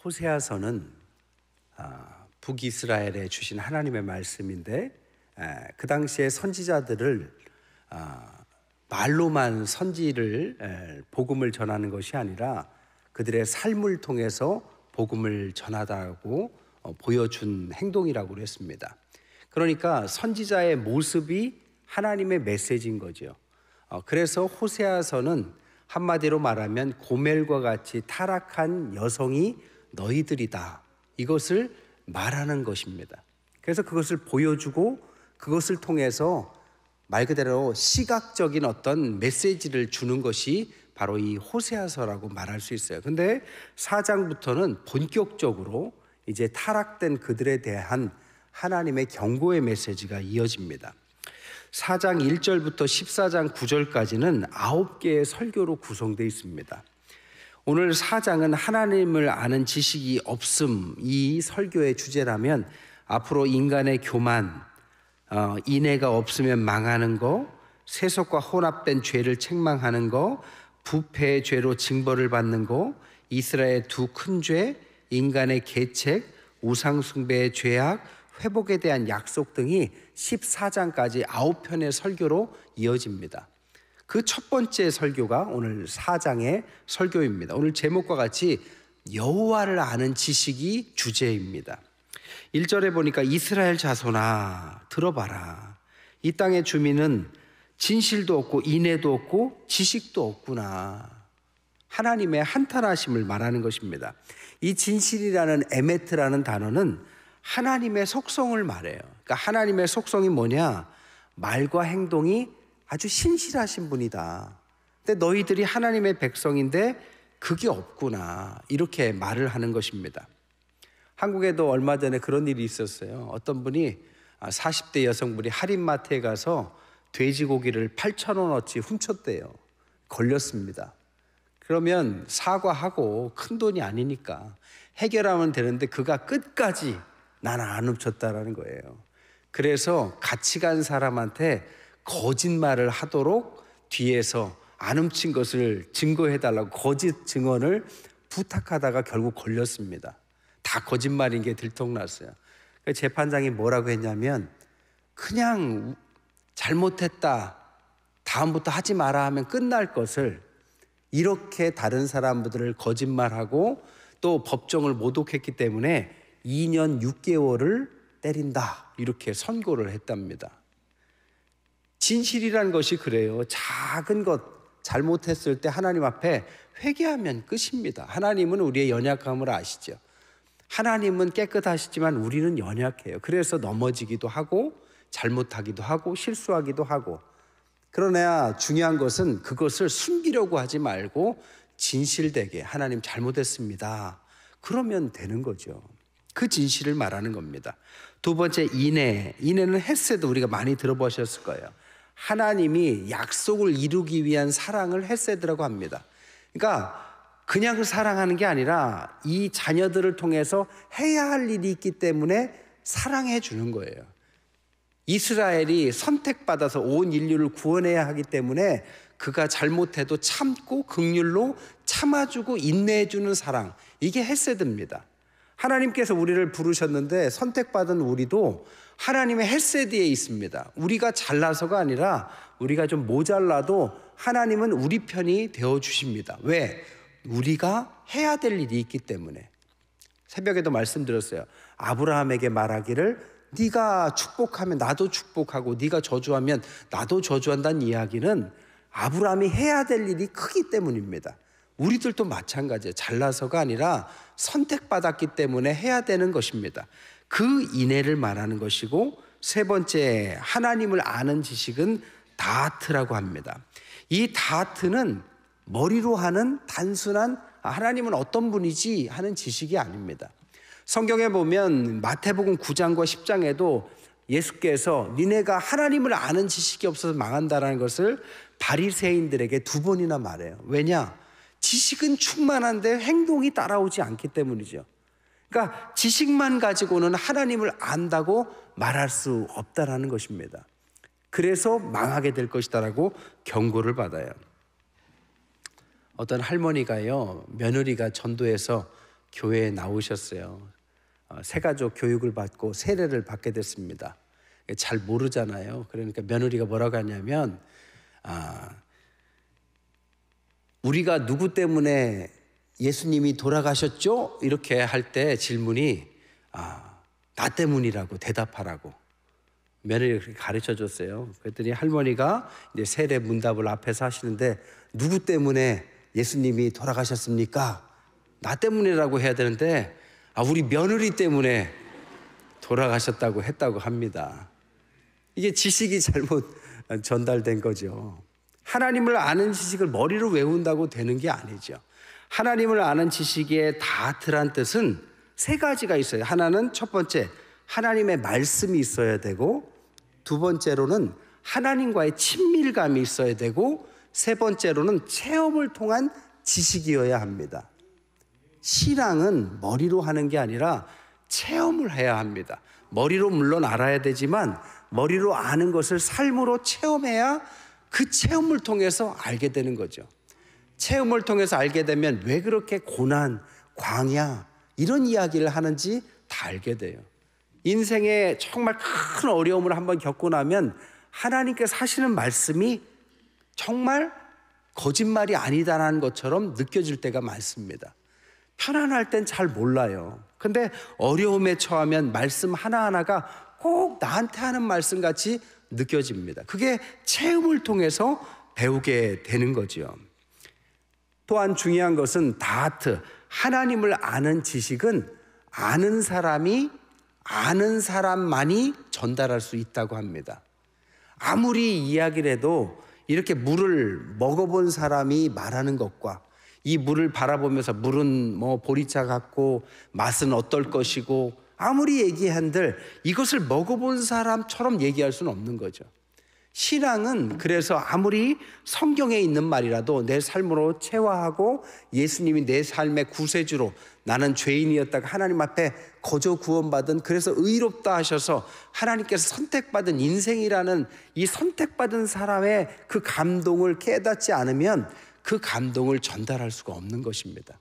호세아서는 북이스라엘에 주신 하나님의 말씀인데, 그 당시에 선지자들을 말로만 선지를 복음을 전하는 것이 아니라 그들의 삶을 통해서 복음을 전하다고 보여준 행동이라고 그랬습니다. 그러니까 선지자의 모습이 하나님의 메시지인 거죠. 그래서 호세아서는 한마디로 말하면 고멜과 같이 타락한 여성이 너희들이다, 이것을 말하는 것입니다. 그래서 그것을 보여주고 그것을 통해서 말 그대로 시각적인 어떤 메시지를 주는 것이 바로 이 호세아서라고 말할 수 있어요. 근데 4장부터는 본격적으로 이제 타락된 그들에 대한 하나님의 경고의 메시지가 이어집니다. 4장 1절부터 14장 9절까지는 9개의 설교로 구성되어 있습니다. 오늘 4장은 하나님을 아는 지식이 없음, 이 설교의 주제라면 앞으로 인간의 교만, 인애가 없으면 망하는 거, 세속과 혼합된 죄를 책망하는 거, 부패의 죄로 징벌을 받는 거, 이스라엘의 두 큰 죄, 인간의 계책, 우상숭배의 죄악, 회복에 대한 약속 등이 14장까지 9편의 설교로 이어집니다. 그 첫 번째 설교가 오늘 4장의 설교입니다. 오늘 제목과 같이 여호와를 아는 지식이 주제입니다. 1절에 보니까 이스라엘 자손아 들어봐라. 이 땅의 주민은 진실도 없고 인애도 없고 지식도 없구나. 하나님의 한탄하심을 말하는 것입니다. 이 진실이라는 에메트라는 단어는 하나님의 속성을 말해요. 그러니까 하나님의 속성이 뭐냐? 말과 행동이 아주 신실하신 분이다. 근데 너희들이 하나님의 백성인데 그게 없구나, 이렇게 말을 하는 것입니다. 한국에도 얼마 전에 그런 일이 있었어요. 어떤 분이 40대 여성분이 할인마트에 가서 돼지고기를 8,000원어치 훔쳤대요. 걸렸습니다. 그러면 사과하고, 큰 돈이 아니니까 해결하면 되는데 그가 끝까지 나는 안 훔쳤다라는 거예요. 그래서 같이 간 사람한테 거짓말을 하도록 뒤에서 안 훔친 것을 증거해달라고 거짓 증언을 부탁하다가 결국 걸렸습니다. 다 거짓말인 게 들통났어요. 재판장이 뭐라고 했냐면, 그냥 잘못했다, 다음부터 하지 마라 하면 끝날 것을 이렇게 다른 사람들을 거짓말하고 또 법정을 모독했기 때문에 2년 6개월을 때린다, 이렇게 선고를 했답니다. 진실이란 것이 그래요. 작은 것 잘못했을 때 하나님 앞에 회개하면 끝입니다. 하나님은 우리의 연약함을 아시죠. 하나님은 깨끗하시지만 우리는 연약해요. 그래서 넘어지기도 하고 잘못하기도 하고 실수하기도 하고. 그러나 중요한 것은 그것을 숨기려고 하지 말고 진실되게 하나님 잘못했습니다, 그러면 되는 거죠. 그 진실을 말하는 겁니다. 두 번째, 인애. 인애는 헤세드, 우리가 많이 들어보셨을 거예요. 하나님이 약속을 이루기 위한 사랑을 헤세드라고 합니다. 그러니까 그냥 사랑하는 게 아니라 이 자녀들을 통해서 해야 할 일이 있기 때문에 사랑해 주는 거예요. 이스라엘이 선택받아서 온 인류를 구원해야 하기 때문에 그가 잘못해도 참고 긍휼로 참아주고 인내해 주는 사랑, 이게 헤세드입니다. 하나님께서 우리를 부르셨는데 선택받은 우리도 하나님의 헤세드에 있습니다. 우리가 잘나서가 아니라 우리가 좀 모자라도 하나님은 우리 편이 되어주십니다. 왜? 우리가 해야 될 일이 있기 때문에. 새벽에도 말씀드렸어요. 아브라함에게 말하기를 네가 축복하면 나도 축복하고 네가 저주하면 나도 저주한다는 이야기는 아브라함이 해야 될 일이 크기 때문입니다. 우리들도 마찬가지예요. 잘나서가 아니라 선택받았기 때문에 해야 되는 것입니다. 그 인애를 말하는 것이고, 세 번째, 하나님을 아는 지식은 다트라고 합니다. 이 다트는 머리로 하는 단순한 하나님은 어떤 분이지 하는 지식이 아닙니다. 성경에 보면 마태복음 9장과 10장에도 예수께서 니네가 하나님을 아는 지식이 없어서 망한다라는 것을 바리새인들에게 2번이나 말해요. 왜냐? 지식은 충만한데 행동이 따라오지 않기 때문이죠. 그러니까 지식만 가지고는 하나님을 안다고 말할 수 없다라는 것입니다. 그래서 망하게 될 것이다라고 경고를 받아요. 어떤 할머니가요, 며느리가 전도해서 교회에 나오셨어요. 새가족 교육을 받고 세례를 받게 됐습니다. 잘 모르잖아요. 그러니까 며느리가 뭐라고 하냐면 우리가 누구 때문에 예수님이 돌아가셨죠? 이렇게 할 때 질문이 나 때문이라고 대답하라고 며느리가 그렇게 가르쳐 줬어요. 그랬더니 할머니가 이제 세례 문답을 앞에서 하시는데 누구 때문에 예수님이 돌아가셨습니까? 나 때문이라고 해야 되는데 우리 며느리 때문에 돌아가셨다고 했다고 합니다. 이게 지식이 잘못 전달된 거죠. 하나님을 아는 지식을 머리로 외운다고 되는 게 아니죠. 하나님을 아는 지식의 다트란 뜻은 세 가지가 있어요. 하나는 첫 번째, 하나님의 말씀이 있어야 되고, 두 번째로는 하나님과의 친밀감이 있어야 되고, 세 번째로는 체험을 통한 지식이어야 합니다. 신앙은 머리로 하는 게 아니라 체험을 해야 합니다. 머리로 물론 알아야 되지만 머리로 아는 것을 삶으로 체험해야 그 체험을 통해서 알게 되는 거죠. 체험을 통해서 알게 되면 왜 그렇게 고난, 광야 이런 이야기를 하는지 다 알게 돼요. 인생에 정말 큰 어려움을 한번 겪고 나면 하나님께서 하시는 말씀이 정말 거짓말이 아니다라는 것처럼 느껴질 때가 많습니다. 편안할 땐 잘 몰라요. 근데 어려움에 처하면 말씀 하나하나가 꼭 나한테 하는 말씀 같이 느껴집니다. 그게 체험을 통해서 배우게 되는 거죠. 또한 중요한 것은 다트, 하나님을 아는 지식은 아는 사람이 아는 사람만이 전달할 수 있다고 합니다. 아무리 이야기를 해도 이렇게 물을 먹어본 사람이 말하는 것과 이 물을 바라보면서 물은 뭐 보리차 같고 맛은 어떨 것이고 아무리 얘기한들 이것을 먹어본 사람처럼 얘기할 수는 없는 거죠. 신앙은 그래서 아무리 성경에 있는 말이라도 내 삶으로 체화하고 예수님이 내 삶의 구세주로 나는 죄인이었다가 하나님 앞에 거저 구원받은 그래서 의롭다 하셔서 하나님께서 선택받은 인생이라는 이 선택받은 사람의 그 감동을 깨닫지 않으면 그 감동을 전달할 수가 없는 것입니다.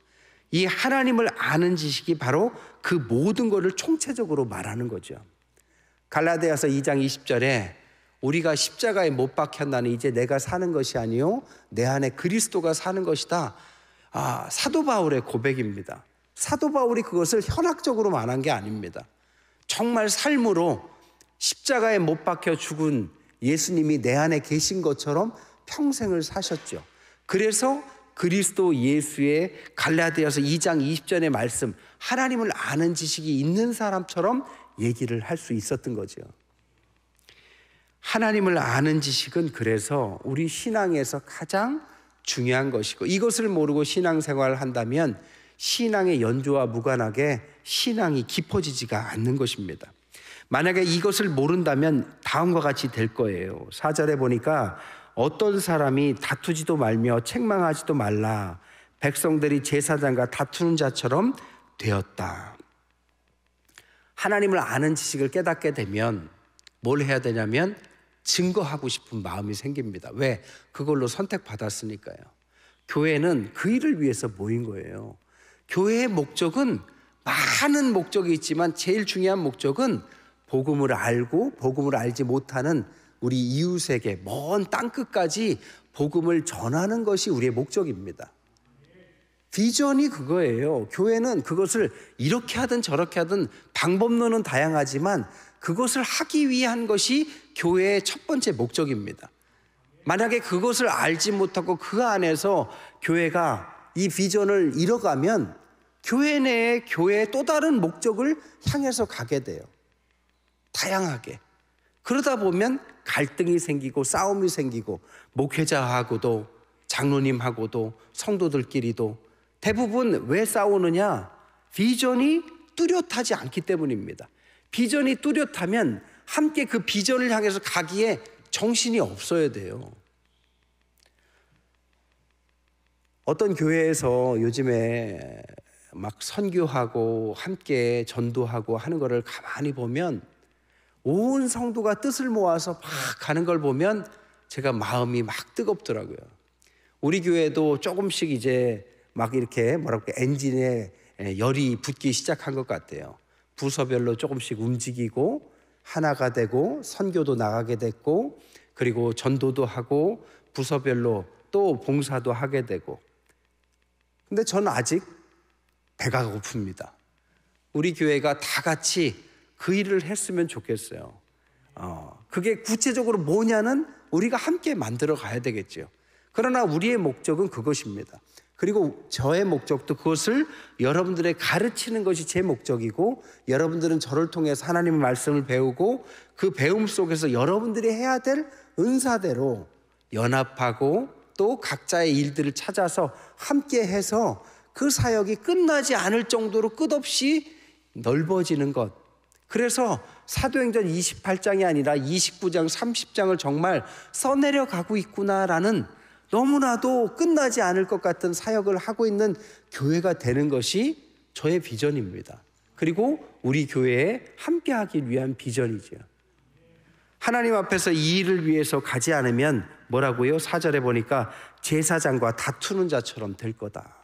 이 하나님을 아는 지식이 바로 그 모든 것을 총체적으로 말하는 거죠. 갈라디아서 2장 20절에 우리가 십자가에 못 박혔나니 이제 내가 사는 것이 아니요 내 안에 그리스도가 사는 것이다. 사도 바울의 고백입니다. 사도 바울이 그것을 현학적으로 말한 게 아닙니다. 정말 삶으로 십자가에 못 박혀 죽은 예수님이 내 안에 계신 것처럼 평생을 사셨죠. 그래서 그리스도 예수의 갈라디아서 2장 20절의 말씀, 하나님을 아는 지식이 있는 사람처럼 얘기를 할 수 있었던 거죠. 하나님을 아는 지식은 그래서 우리 신앙에서 가장 중요한 것이고, 이것을 모르고 신앙생활을 한다면 신앙의 연조와 무관하게 신앙이 깊어지지가 않는 것입니다. 만약에 이것을 모른다면 다음과 같이 될 거예요. 4절에 보니까 어떤 사람이 다투지도 말며 책망하지도 말라. 백성들이 제사장과 다투는 자처럼 되었다. 하나님을 아는 지식을 깨닫게 되면 뭘 해야 되냐면 증거하고 싶은 마음이 생깁니다. 왜? 그걸로 선택받았으니까요. 교회는 그 일을 위해서 모인 거예요. 교회의 목적은 많은 목적이 있지만 제일 중요한 목적은 복음을 알고 복음을 알지 못하는 우리 이웃에게 먼 땅끝까지 복음을 전하는 것이 우리의 목적입니다. 비전이 그거예요. 교회는 그것을 이렇게 하든 저렇게 하든 방법론은 다양하지만 그것을 하기 위한 것이 교회의 첫 번째 목적입니다. 만약에 그것을 알지 못하고 그 안에서 교회가 이 비전을 잃어가면 교회 내에 교회의 또 다른 목적을 향해서 가게 돼요. 다양하게. 그러다 보면 갈등이 생기고 싸움이 생기고 목회자하고도 장로님하고도 성도들끼리도 대부분 왜 싸우느냐? 비전이 뚜렷하지 않기 때문입니다. 비전이 뚜렷하면 함께 그 비전을 향해서 가기에 정신이 없어야 돼요. 어떤 교회에서 요즘에 막 선교하고 함께 전도하고 하는 거를 가만히 보면 온 성도가 뜻을 모아서 막 가는 걸 보면 제가 마음이 막 뜨겁더라고요. 우리 교회도 조금씩 이제 막 이렇게 엔진에 열이 붙기 시작한 것 같아요. 부서별로 조금씩 움직이고 하나가 되고 선교도 나가게 됐고 그리고 전도도 하고 부서별로 또 봉사도 하게 되고. 근데 저는 아직 배가 고픕니다. 우리 교회가 다 같이 그 일을 했으면 좋겠어요. 그게 구체적으로 뭐냐는 우리가 함께 만들어 가야 되겠죠. 그러나 우리의 목적은 그것입니다. 그리고 저의 목적도 그것을 여러분들의 가르치는 것이 제 목적이고, 여러분들은 저를 통해서 하나님의 말씀을 배우고 그 배움 속에서 여러분들이 해야 될 은사대로 연합하고 또 각자의 일들을 찾아서 함께 해서 그 사역이 끝나지 않을 정도로 끝없이 넓어지는 것. 그래서 사도행전 28장이 아니라 29장, 30장을 정말 써내려 가고 있구나라는, 너무나도 끝나지 않을 것 같은 사역을 하고 있는 교회가 되는 것이 저의 비전입니다. 그리고 우리 교회에 함께하기 위한 비전이죠. 하나님 앞에서 이 일을 위해서 가지 않으면 뭐라고요? 4절에 보니까 제사장과 다투는 자처럼 될 거다.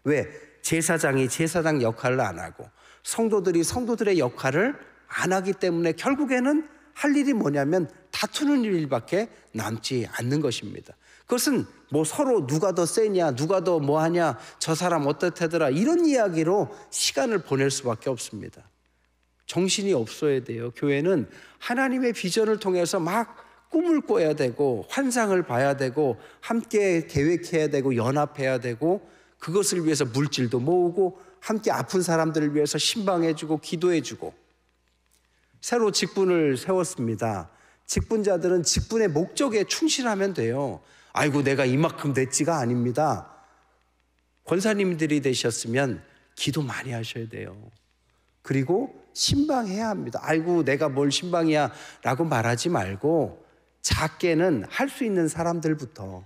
왜? 제사장이 제사장 역할을 안 하고 성도들이 성도들의 역할을 안 하기 때문에 결국에는 할 일이 뭐냐면 다투는 일밖에 남지 않는 것입니다. 그것은 뭐 서로 누가 더 세냐, 누가 더 뭐하냐, 저 사람 어떻다더라, 이런 이야기로 시간을 보낼 수밖에 없습니다. 정신이 없어야 돼요. 교회는 하나님의 비전을 통해서 막 꿈을 꿔야 되고 환상을 봐야 되고 함께 계획해야 되고 연합해야 되고, 그것을 위해서 물질도 모으고 함께 아픈 사람들을 위해서 신방해주고 기도해주고. 새로 직분을 세웠습니다. 직분자들은 직분의 목적에 충실하면 돼요. 아이고 내가 이만큼 됐지가 아닙니다. 권사님들이 되셨으면 기도 많이 하셔야 돼요. 그리고 신방해야 합니다. 아이고 내가 뭘 신방이야 라고 말하지 말고 작게는 할 수 있는 사람들부터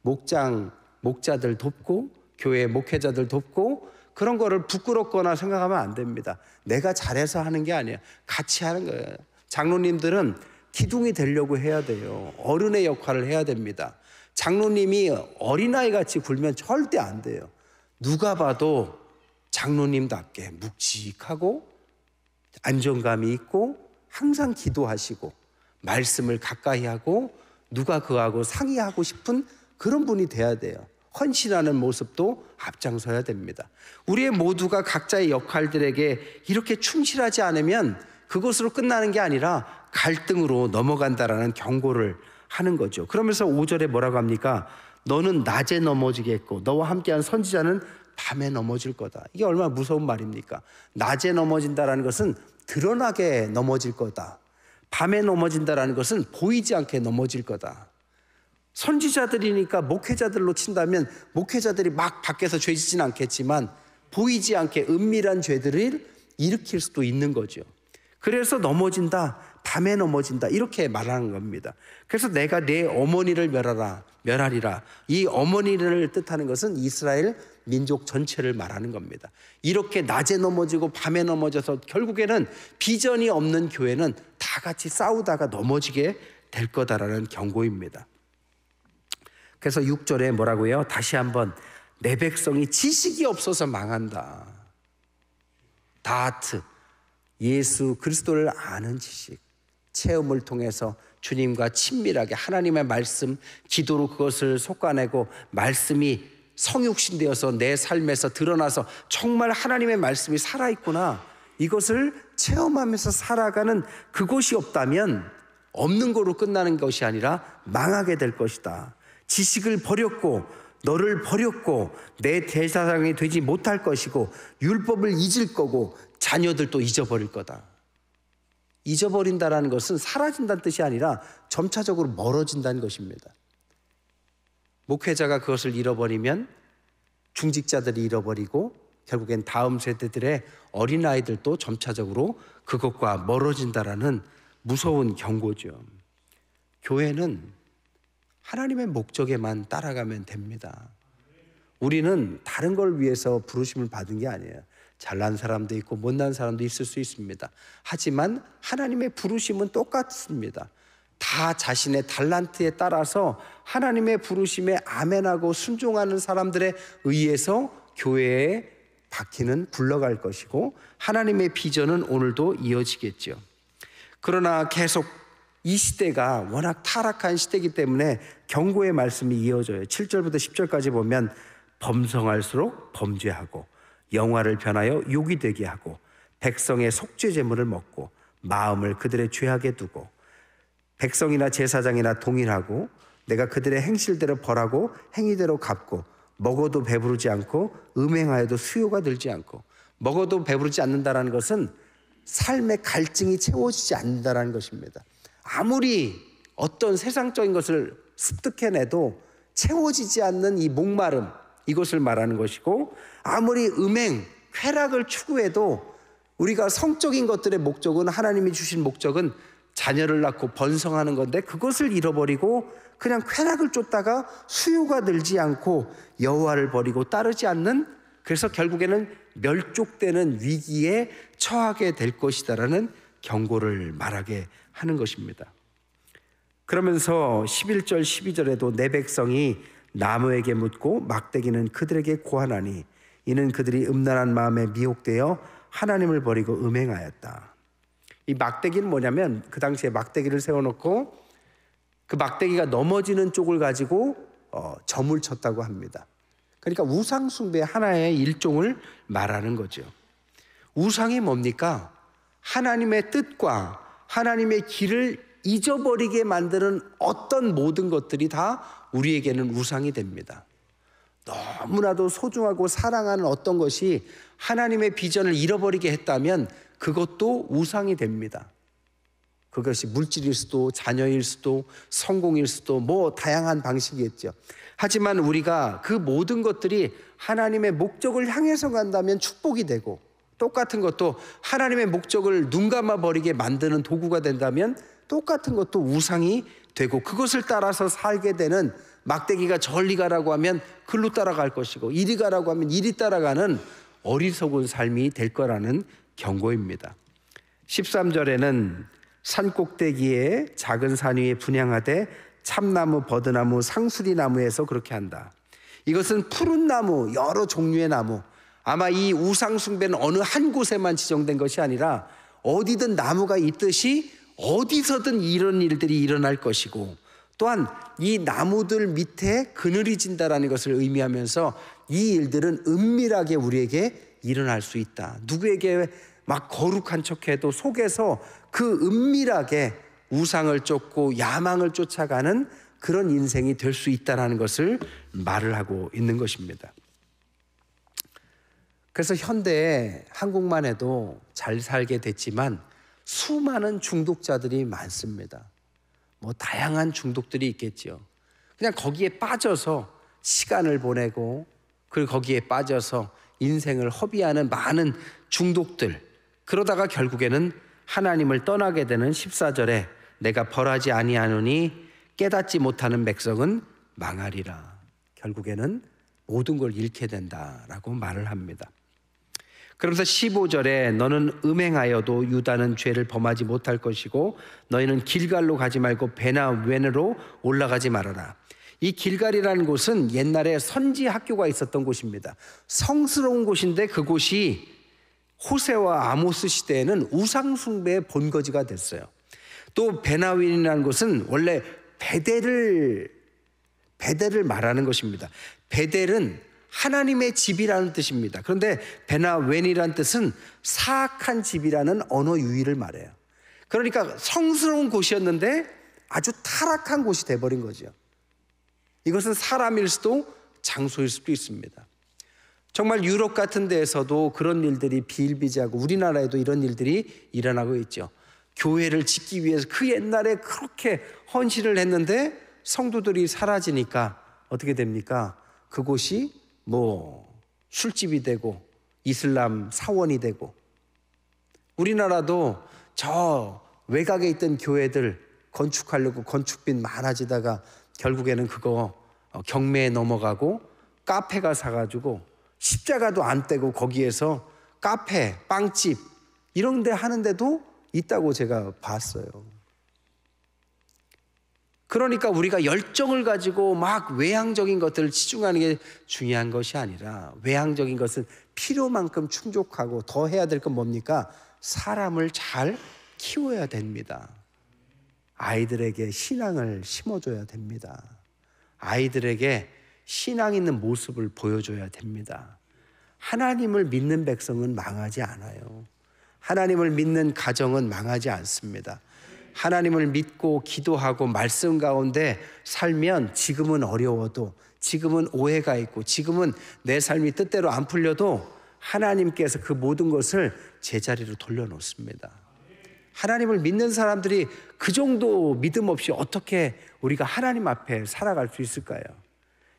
목자들 돕고 교회 목회자들 돕고, 그런 거를 부끄럽거나 생각하면 안 됩니다. 내가 잘해서 하는 게 아니에요. 같이 하는 거예요. 장로님들은 기둥이 되려고 해야 돼요. 어른의 역할을 해야 됩니다. 장로님이 어린아이 같이 굴면 절대 안 돼요. 누가 봐도 장로님답게 묵직하고 안정감이 있고 항상 기도하시고 말씀을 가까이 하고 누가 그하고 상의하고 싶은 그런 분이 돼야 돼요. 헌신하는 모습도 앞장서야 됩니다. 우리의 모두가 각자의 역할들에게 이렇게 충실하지 않으면 그것으로 끝나는 게 아니라 갈등으로 넘어간다라는 경고를 하는 거죠. 그러면서 5절에 뭐라고 합니까? 너는 낮에 넘어지겠고 너와 함께한 선지자는 밤에 넘어질 거다. 이게 얼마나 무서운 말입니까? 낮에 넘어진다라는 것은 드러나게 넘어질 거다. 밤에 넘어진다라는 것은 보이지 않게 넘어질 거다. 선지자들이니까 목회자들로 친다면 목회자들이 막 밖에서 죄 짓지는 않겠지만 보이지 않게 은밀한 죄들을 일으킬 수도 있는 거죠. 그래서 넘어진다, 밤에 넘어진다, 이렇게 말하는 겁니다. 그래서 내가 내 어머니를 멸하리라. 이 어머니를 뜻하는 것은 이스라엘 민족 전체를 말하는 겁니다. 이렇게 낮에 넘어지고 밤에 넘어져서 결국에는 비전이 없는 교회는 다 같이 싸우다가 넘어지게 될 거다라는 경고입니다. 그래서 6절에 뭐라고요? 다시 한번 내 백성이 지식이 없어서 망한다. 다트, 예수 그리스도를 아는 지식, 체험을 통해서 주님과 친밀하게 하나님의 말씀, 기도로 그것을 솎아내고 말씀이 성육신 되어서 내 삶에서 드러나서 정말 하나님의 말씀이 살아있구나, 이것을 체험하면서 살아가는 그것이 없다면 없는 거로 끝나는 것이 아니라 망하게 될 것이다. 지식을 버렸고 너를 버렸고 내 대사장이 되지 못할 것이고 율법을 잊을 거고 자녀들도 잊어버릴 거다. 잊어버린다는 것은 사라진다는 뜻이 아니라 점차적으로 멀어진다는 것입니다. 목회자가 그것을 잃어버리면 중직자들이 잃어버리고 결국엔 다음 세대들의 어린아이들도 점차적으로 그것과 멀어진다라는 무서운 경고죠. 교회는 하나님의 목적에만 따라가면 됩니다. 우리는 다른 걸 위해서 부르심을 받은 게 아니에요. 잘난 사람도 있고 못난 사람도 있을 수 있습니다. 하지만 하나님의 부르심은 똑같습니다. 다 자신의 달란트에 따라서 하나님의 부르심에 아멘하고 순종하는 사람들에 의해서 교회에 바퀴는 굴러갈 것이고 하나님의 비전은 오늘도 이어지겠죠. 그러나 계속 이 시대가 워낙 타락한 시대이기 때문에 경고의 말씀이 이어져요. 7절부터 10절까지 보면 범성할수록 범죄하고 영화를 변하여 욕이 되게 하고 백성의 속죄 제물을 먹고 마음을 그들의 죄악에 두고 백성이나 제사장이나 동일하고 내가 그들의 행실대로 벌하고 행위대로 갚고 먹어도 배부르지 않고 음행하여도 수요가 들지 않고 먹어도 배부르지 않는다는 것은 삶의 갈증이 채워지지 않는다는 것입니다. 아무리 어떤 세상적인 것을 습득해내도 채워지지 않는 이 목마름, 이것을 말하는 것이고 아무리 음행, 쾌락을 추구해도 우리가 성적인 것들의 목적은 하나님이 주신 목적은 자녀를 낳고 번성하는 건데 그것을 잃어버리고 그냥 쾌락을 쫓다가 수요가 들지 않고 여호와를 버리고 따르지 않는 그래서 결국에는 멸족되는 위기에 처하게 될 것이다라는 경고를 말하게 하는 것입니다. 그러면서 11절 12절에도 내 백성이 나무에게 묻고 막대기는 그들에게 고하나니 이는 그들이 음란한 마음에 미혹되어 하나님을 버리고 음행하였다. 이 막대기는 뭐냐면 그 당시에 막대기를 세워놓고 그 막대기가 넘어지는 쪽을 가지고 점을 쳤다고 합니다. 그러니까 우상 숭배 하나의 일종을 말하는 거죠. 우상이 뭡니까? 하나님의 뜻과 하나님의 길을 잊어버리게 만드는 어떤 모든 것들이 다 우리에게는 우상이 됩니다. 너무나도 소중하고 사랑하는 어떤 것이 하나님의 비전을 잃어버리게 했다면 그것도 우상이 됩니다. 그것이 물질일 수도 자녀일 수도 성공일 수도 뭐 다양한 방식이겠죠. 하지만 우리가 그 모든 것들이 하나님의 목적을 향해서 간다면 축복이 되고 똑같은 것도 하나님의 목적을 눈 감아 버리게 만드는 도구가 된다면 똑같은 것도 우상이 되고 그것을 따라서 살게 되는 막대기가 저리 가라고 하면 글로 따라갈 것이고 이리 가라고 하면 이리 따라가는 어리석은 삶이 될 거라는 경고입니다. 13절에는 산꼭대기에 작은 산 위에 분향하되 참나무, 버드나무, 상수리나무에서 그렇게 한다. 이것은 푸른 나무, 여러 종류의 나무, 아마 이 우상 숭배는 어느 한 곳에만 지정된 것이 아니라 어디든 나무가 있듯이 어디서든 이런 일들이 일어날 것이고 또한 이 나무들 밑에 그늘이 진다라는 것을 의미하면서 이 일들은 은밀하게 우리에게 일어날 수 있다. 누구에게 막 거룩한 척해도 속에서 그 은밀하게 우상을 쫓고 야망을 쫓아가는 그런 인생이 될 수 있다는 것을 말을 하고 있는 것입니다. 그래서 현대에 한국만 해도 잘 살게 됐지만 수많은 중독자들이 많습니다. 뭐 다양한 중독들이 있겠죠. 그냥 거기에 빠져서 시간을 보내고 그리고 거기에 빠져서 인생을 허비하는 많은 중독들, 그러다가 결국에는 하나님을 떠나게 되는 14절에 내가 벌하지 아니하노니 깨닫지 못하는 백성은 망하리라. 결국에는 모든 걸 잃게 된다라고 말을 합니다. 그러면서 15절에 너는 음행하여도 유다는 죄를 범하지 못할 것이고 너희는 길갈로 가지 말고 베나 웬으로 올라가지 말아라. 이 길갈이라는 곳은 옛날에 선지 학교가 있었던 곳입니다. 성스러운 곳인데 그곳이 호세와 아모스 시대에는 우상 숭배의 본거지가 됐어요. 또 베나웬이라는 곳은 원래 베델을 말하는 것입니다. 베델은 하나님의 집이라는 뜻입니다. 그런데 베나웬이라는 뜻은 사악한 집이라는 언어 유희를 말해요. 그러니까 성스러운 곳이었는데 아주 타락한 곳이 돼버린 거죠. 이것은 사람일 수도 장소일 수도 있습니다. 정말 유럽 같은 데에서도 그런 일들이 비일비재하고 우리나라에도 이런 일들이 일어나고 있죠. 교회를 짓기 위해서 그 옛날에 그렇게 헌신을 했는데 성도들이 사라지니까 어떻게 됩니까? 그곳이 뭐 술집이 되고 이슬람 사원이 되고, 우리나라도 저 외곽에 있던 교회들 건축하려고 건축비 많아지다가 결국에는 그거 경매에 넘어가고 카페가 사가지고 십자가도 안 떼고 거기에서 카페, 빵집 이런 데 하는데도 있다고 제가 봤어요. 그러니까 우리가 열정을 가지고 막 외향적인 것들을 치중하는 게 중요한 것이 아니라, 외향적인 것은 필요만큼 충족하고 더 해야 될 건 뭡니까? 사람을 잘 키워야 됩니다. 아이들에게 신앙을 심어줘야 됩니다. 아이들에게 신앙 있는 모습을 보여줘야 됩니다. 하나님을 믿는 백성은 망하지 않아요. 하나님을 믿는 가정은 망하지 않습니다. 하나님을 믿고 기도하고 말씀 가운데 살면 지금은 어려워도, 지금은 오해가 있고, 지금은 내 삶이 뜻대로 안 풀려도 하나님께서 그 모든 것을 제자리로 돌려놓습니다. 하나님을 믿는 사람들이 그 정도 믿음 없이 어떻게 우리가 하나님 앞에 살아갈 수 있을까요?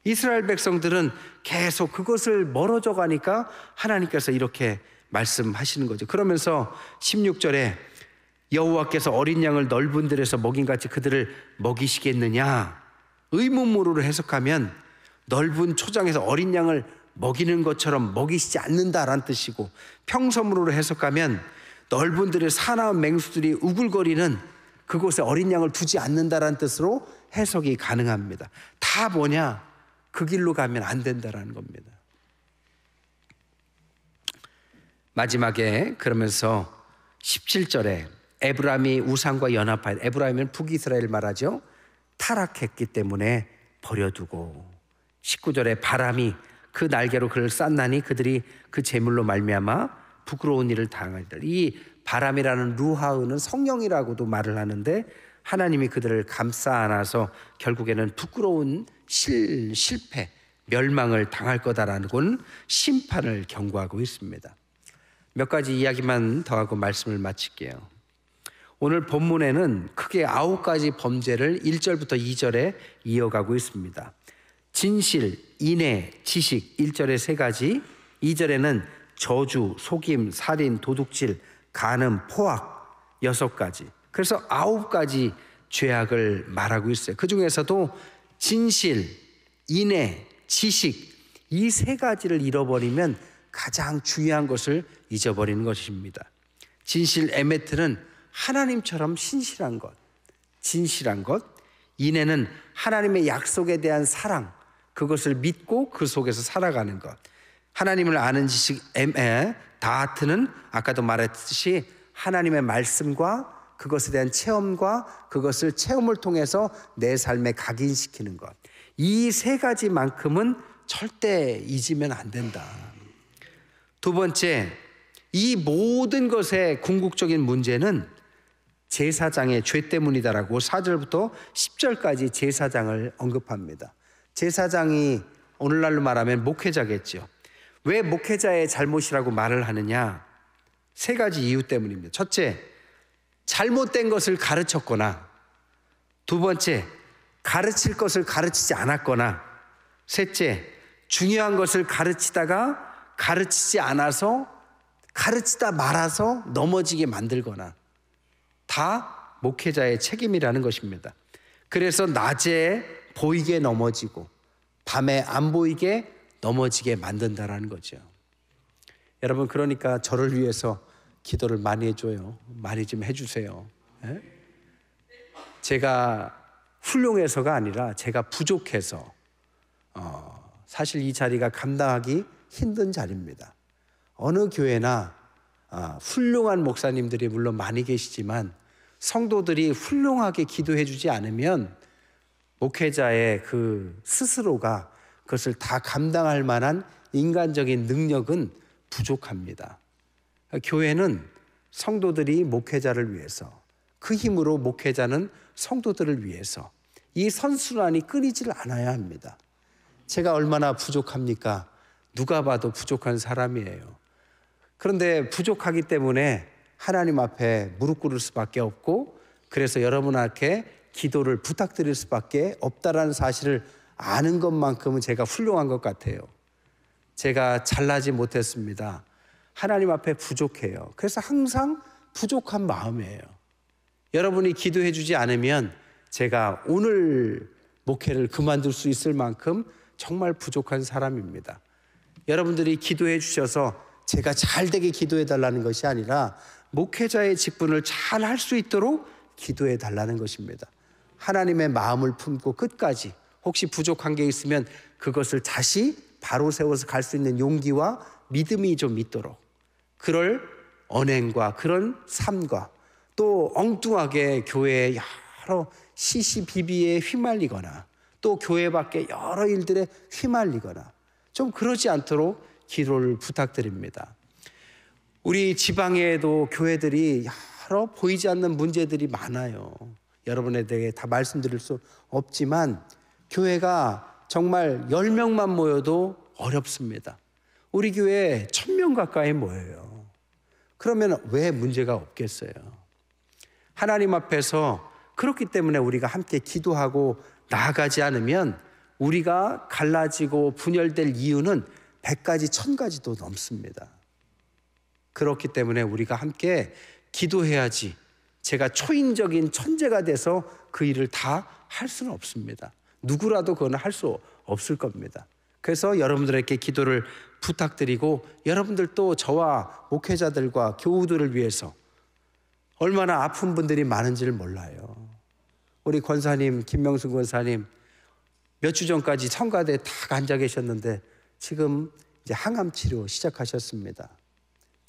이스라엘 백성들은 계속 그것을 멀어져 가니까 하나님께서 이렇게 말씀하시는 거죠. 그러면서 16절에 여호와께서 어린 양을 넓은 들에서 먹인같이 그들을 먹이시겠느냐? 의문문으로 해석하면 넓은 초장에서 어린 양을 먹이는 것처럼 먹이시지 않는다라는 뜻이고, 평서문으로 해석하면 넓은 들에 사나운 맹수들이 우글거리는 그곳에 어린 양을 두지 않는다라는 뜻으로 해석이 가능합니다. 다 뭐냐? 그 길로 가면 안 된다라는 겁니다. 마지막에 그러면서 17절에 에브라임이 우상과 연합하여, 에브라임은 북이스라엘 말하죠. 타락했기 때문에 버려두고, 19절에 바람이 그 날개로 그를 쌌나니 그들이 그 제물로 말미암아 부끄러운 일을 당하리라. 이 바람이라는 루하흐는 성령이라고도 말을 하는데, 하나님이 그들을 감싸 안아서 결국에는 부끄러운 실패, 멸망을 당할 거다라는 건 심판을 경고하고 있습니다. 몇 가지 이야기만 더 하고 말씀을 마칠게요. 오늘 본문에는 크게 9가지 범죄를 1절부터 2절에 이어가고 있습니다. 진실, 인애, 지식 1절에 3가지, 2절에는 저주, 속임, 살인, 도둑질, 간음, 포악 6가지. 그래서 9가지 죄악을 말하고 있어요. 그 중에서도 진실, 인애, 지식 이 3가지를 잃어버리면 가장 중요한 것을 잊어버리는 것입니다. 진실, 에메트는 하나님처럼 신실한 것, 진실한 것. 인애는 하나님의 약속에 대한 사랑, 그것을 믿고 그 속에서 살아가는 것. 하나님을 아는 지식, 다하트는 아까도 말했듯이 하나님의 말씀과 그것에 대한 체험과 그것을 체험을 통해서 내 삶에 각인시키는 것. 이 3가지만큼은 절대 잊으면 안 된다. 두 번째, 이 모든 것의 궁극적인 문제는 제사장의 죄 때문이다라고 4절부터 10절까지 제사장을 언급합니다. 제사장이 오늘날로 말하면 목회자겠죠. 왜 목회자의 잘못이라고 말을 하느냐? 3가지 이유 때문입니다. 첫째, 잘못된 것을 가르쳤거나, 두 번째, 가르칠 것을 가르치지 않았거나, 셋째, 중요한 것을 가르치다가 가르치지 않아서, 가르치다 말아서 넘어지게 만들거나, 다 목회자의 책임이라는 것입니다. 그래서 낮에 보이게 넘어지고 밤에 안 보이게 넘어지게 만든다라는 거죠. 여러분, 그러니까 저를 위해서 기도를 많이 해줘요. 많이 좀 해주세요. 제가 훌륭해서가 아니라 제가 부족해서 사실 이 자리가 감당하기 힘든 자리입니다. 어느 교회나 훌륭한 목사님들이 물론 많이 계시지만 성도들이 훌륭하게 기도해 주지 않으면 목회자의 그 스스로가 그것을 다 감당할 만한 인간적인 능력은 부족합니다. 교회는 성도들이 목회자를 위해서, 그 힘으로 목회자는 성도들을 위해서 이 선순환이 끊이질 않아야 합니다. 제가 얼마나 부족합니까? 누가 봐도 부족한 사람이에요. 그런데 부족하기 때문에 하나님 앞에 무릎 꿇을 수밖에 없고, 그래서 여러분께 기도를 부탁드릴 수밖에 없다라는 사실을 아는 것만큼은 제가 훌륭한 것 같아요. 제가 잘나지 못했습니다. 하나님 앞에 부족해요. 그래서 항상 부족한 마음이에요. 여러분이 기도해 주지 않으면 제가 오늘 목회를 그만둘 수 있을 만큼 정말 부족한 사람입니다. 여러분들이 기도해 주셔서 제가 잘 되게 기도해 달라는 것이 아니라 목회자의 직분을 잘 할 수 있도록 기도해 달라는 것입니다. 하나님의 마음을 품고 끝까지 혹시 부족한 게 있으면 그것을 다시 바로 세워서 갈 수 있는 용기와 믿음이 좀 있도록, 그럴 언행과 그런 삶과, 또 엉뚱하게 교회에 여러 시시비비에 휘말리거나 또 교회 밖에 여러 일들에 휘말리거나 좀 그러지 않도록 기도를 부탁드립니다. 우리 지방에도 교회들이 여러 보이지 않는 문제들이 많아요. 여러분에 대해 다 말씀드릴 수 없지만 교회가 정말 10명만 모여도 어렵습니다. 우리 교회에 1000명 가까이 모여요. 그러면 왜 문제가 없겠어요? 하나님 앞에서 그렇기 때문에 우리가 함께 기도하고 나아가지 않으면 우리가 갈라지고 분열될 이유는 100가지 1000가지도 넘습니다. 그렇기 때문에 우리가 함께 기도해야지, 제가 초인적인 천재가 돼서 그 일을 다 할 수는 없습니다. 누구라도 그건 할 수 없을 겁니다. 그래서 여러분들에게 기도를 부탁드리고, 여러분들도 저와 목회자들과 교우들을 위해서 얼마나 아픈 분들이 많은지를 몰라요. 우리 권사님, 김명순 권사님 몇 주 전까지 성가대에 딱 앉아 계셨는데 지금 이제 항암 치료 시작하셨습니다.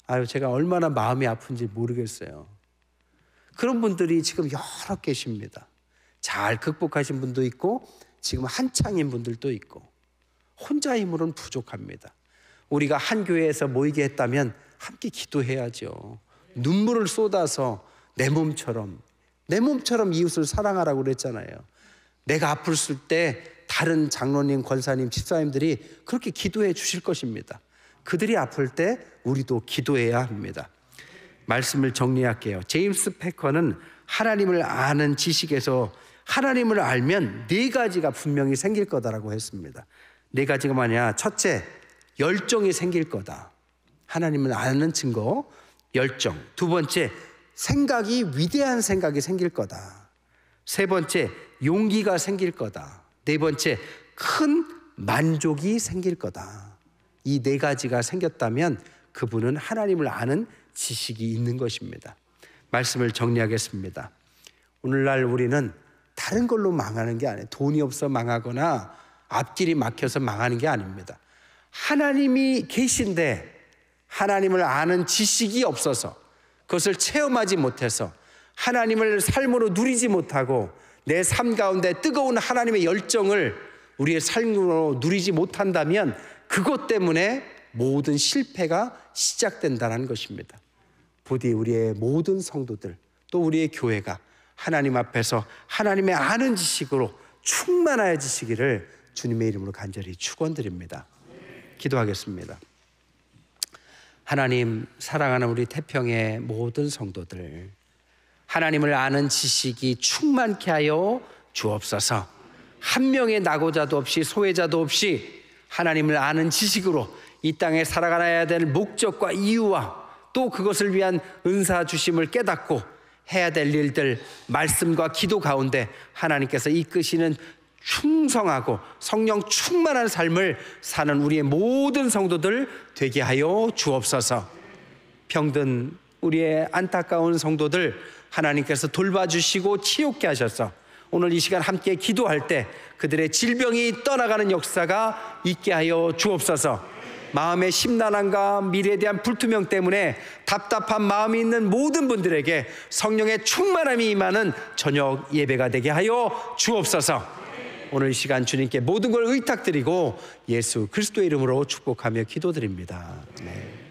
아유, 제가 얼마나 마음이 아픈지 모르겠어요. 그런 분들이 지금 여러 계십니다. 잘 극복하신 분도 있고 지금 한창인 분들도 있고, 혼자 힘으로는 부족합니다. 우리가 한 교회에서 모이게 했다면 함께 기도해야죠. 눈물을 쏟아서 내 몸처럼 이웃을 사랑하라고 그랬잖아요. 내가 아플 때 다른 장로님, 권사님, 집사님들이 그렇게 기도해 주실 것입니다. 그들이 아플 때 우리도 기도해야 합니다. 말씀을 정리할게요. 제임스 패커는 하나님을 아는 지식에서 하나님을 알면 4가지가 분명히 생길 거다라고 했습니다. 4가지가 뭐냐? 첫째, 열정이 생길 거다. 하나님을 아는 증거, 열정. 두 번째, 생각이 위대한 생각이 생길 거다. 세 번째, 용기가 생길 거다. 네 번째, 큰 만족이 생길 거다. 이 4가지가 생겼다면 그분은 하나님을 아는 지식이 있는 것입니다. 말씀을 정리하겠습니다. 오늘날 우리는 다른 걸로 망하는 게 아니에요. 돈이 없어 망하거나 앞길이 막혀서 망하는 게 아닙니다. 하나님이 계신데 하나님을 아는 지식이 없어서, 그것을 체험하지 못해서, 하나님을 삶으로 누리지 못하고 내 삶 가운데 뜨거운 하나님의 열정을 우리의 삶으로 누리지 못한다면 그것 때문에 모든 실패가 시작된다는 것입니다. 부디 우리의 모든 성도들, 또 우리의 교회가 하나님 앞에서 하나님의 아는 지식으로 충만해지시기를 주님의 이름으로 간절히 축원드립니다. 기도하겠습니다. 하나님, 사랑하는 우리 태평의 모든 성도들, 하나님을 아는 지식이 충만케 하여 주옵소서. 한 명의 낙오자도 없이 소외자도 없이 하나님을 아는 지식으로 이 땅에 살아가야 될 목적과 이유와 또 그것을 위한 은사 주심을 깨닫고 해야 될 일들, 말씀과 기도 가운데 하나님께서 이끄시는 충성하고 성령 충만한 삶을 사는 우리의 모든 성도들 되게 하여 주옵소서. 병든 우리의 안타까운 성도들 하나님께서 돌봐주시고 치유케 하셔서 오늘 이 시간 함께 기도할 때 그들의 질병이 떠나가는 역사가 있게 하여 주옵소서. 마음의 심란함과 미래에 대한 불투명 때문에 답답한 마음이 있는 모든 분들에게 성령의 충만함이 임하는 저녁 예배가 되게 하여 주옵소서. 오늘 이 시간 주님께 모든 걸 의탁드리고 예수 그리스도의 이름으로 축복하며 기도드립니다. 네.